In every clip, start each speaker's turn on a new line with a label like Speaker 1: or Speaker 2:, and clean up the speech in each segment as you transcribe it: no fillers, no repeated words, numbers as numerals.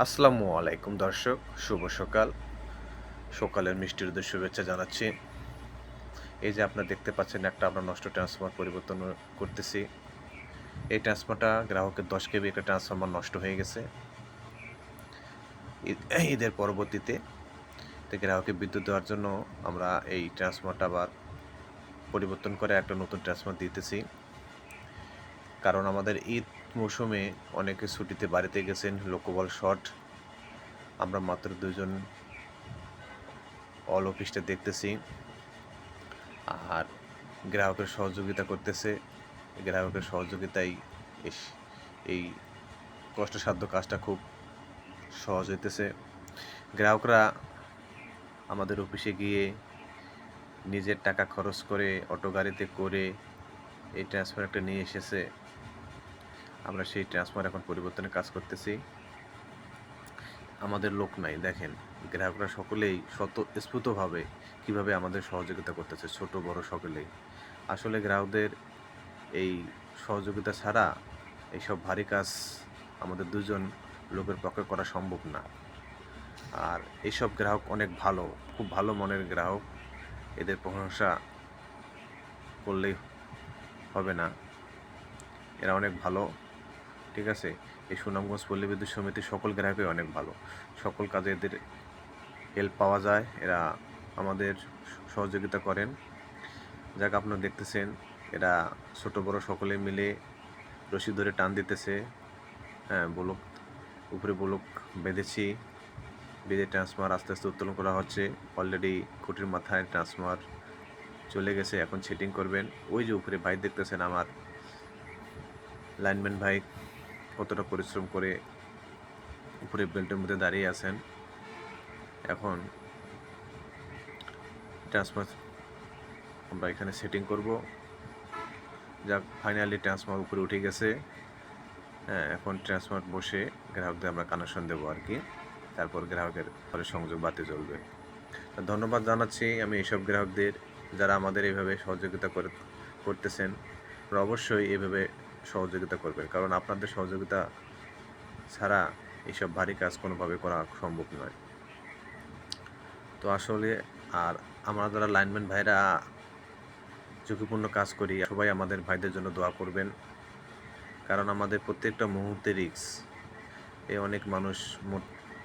Speaker 1: আসসালামু আলাইকুম দর্শক, শুভ সকাল। সকালের মিষ্টি রোদের শুভেচ্ছা জানাচ্ছি। এই যে আপনারা দেখতে পাচ্ছেন একটা আমরা নষ্ট ট্রান্সফরমার পরিবর্তন করতেছি। এই ট্রান্সফরমারটা গ্রাহকের 10 কেভি একটা ট্রান্সফরমার নষ্ট হয়ে গেছে। ঈদের পরবর্তীতে গ্রাহককে বিদ্যুৎ দেওয়ার জন্য আমরা এই ট্রান্সফরমারটা আবার পরিবর্তন করে একটা নতুন ট্রান্সফরমার দিতেছি। কারণ আমাদের ঈদ মৌসুমে অনেকে ছুটিতে বাড়িতে গেছেন, লোকবল শর্ট। আমরা মাত্র 2 জন অল অফিসটা দেখতেছি আর গ্রাহকের সহযোগিতা করতেছে। গ্রাহকের সহযোগিতায় এই কষ্টসাধ্য কাজটা খুব সহজ হইতেছে। গ্রাহকরা আমাদের অফিসে গিয়ে নিজের টাকা খরচ করে অটো গাড়িতে করে এই ট্রান্সফারটা নিয়ে এসেছে। আমরা সেই ট্রান্সফার এখন পরিবর্তনের কাজ করতেছি। আমাদের লোক নাই, দেখেন গ্রাহকরা সকলেই স্বতঃস্ফূর্তভাবে কীভাবে আমাদের সহযোগিতা করতেছে, ছোট বড় সকলেই। আসলে গ্রাহকদের এই সহযোগিতা ছাড়া এইসব ভারী কাজ আমাদের 2 জন লোকের পক্ষে করা সম্ভব না। আর এইসব গ্রাহক অনেক ভালো, খুব ভালো মনের গ্রাহক। এদের প্রশংসা করলেই হবে না, এরা অনেক ভালো। ঠিক আছে, এই সুনামগঞ্জ পল্লী বিদ্যুৎ সমিতির সকল গ্রাহকই অনেক ভালো। সকল কাজে এদের হেল্প পাওয়া যায়, এরা আমাদের সহযোগিতা করেন। যাক, আপনারা দেখতেছেন এরা ছোট বড় সকলে মিলে রশি ধরে টান দিতেছে। হ্যাঁ, ব্লক উপরে ব্লক বেঁধেছি, বেঁধে ট্রান্সফার আস্তে আস্তে উত্তোলন করা হচ্ছে। অলরেডি খুঁটির মাথায় ট্রান্সফার চলে গেছে, এখন সেটিং করবেন। ওই যে উপরে ভাই দেখতেছেন, আমার লাইনম্যান ভাই কতটা পরিশ্রম করে উপরে বেল্টের মধ্যে দাঁড়িয়ে আছেন। এখন ট্রান্সফার আমরা এখানে সেটিং করব। যাক, ফাইনালি ট্রান্সফার উপরে উঠে গেছে। হ্যাঁ, এখন ট্রান্সফার বসে গ্রাহকদের আমরা কানেকশন দেবো আর কি, তারপর গ্রাহকের পরে সংযোগ বাতি জ্বলবে। ধন্যবাদ জানাচ্ছি আমি এইসব গ্রাহকদের যারা আমাদের এইভাবে সহযোগিতা করতেছেন। অবশ্যই এইভাবে সহযোগিতা করবেন, কারণ আপনাদের সহযোগিতা ছাড়া এইসব ভারী কাজ কোনোভাবে করা সম্ভব নয়। তো আসলে আর আমরা যারা লাইনম্যান ভাইরা ঝুঁকিপূর্ণ কাজ করি, সবাই আমাদের ভাইদের জন্য দোয়া করবেন, কারণ আমাদের প্রত্যেকটা মুহূর্তে রিস্ক। অনেক মানুষ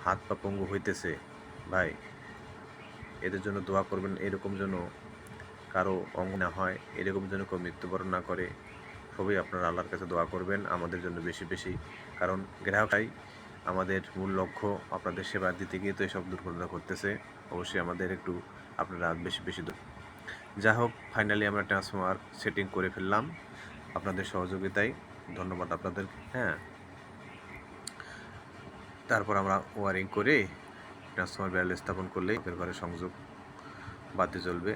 Speaker 1: হাত পা পঙ্গু হইতেছে। ভাই, এদের জন্য দোয়া করবেন, এরকম যেন কারো অঙ্গ না হয়, এরকম যেন কেউ মৃত্যুবরণ না করে। সবাই আপনারা আল্লাহর কাছে দোয়া করবেন আমাদের জন্য বেশি বেশি, কারণ গ্রাহকরাই আমাদের মূল লক্ষ্য। আপনাদের সেবা দিতে গিয়ে তো এসব দুর্ঘটনা ঘটতেছে। অবশ্যই আমাদের একটু আপনারা বেশি বেশি যা হোক, ফাইনালি আমরা ট্রান্সফরমার সেটিং করে ফেললাম আপনাদের সহযোগিতায়। ধন্যবাদ আপনাদের। হ্যাঁ, তারপর আমরা ওয়ারিং করে ট্রান্সফরমার ব্যারেল স্থাপন করলেই ঘরে সংযোগ বাতি জ্বলবে।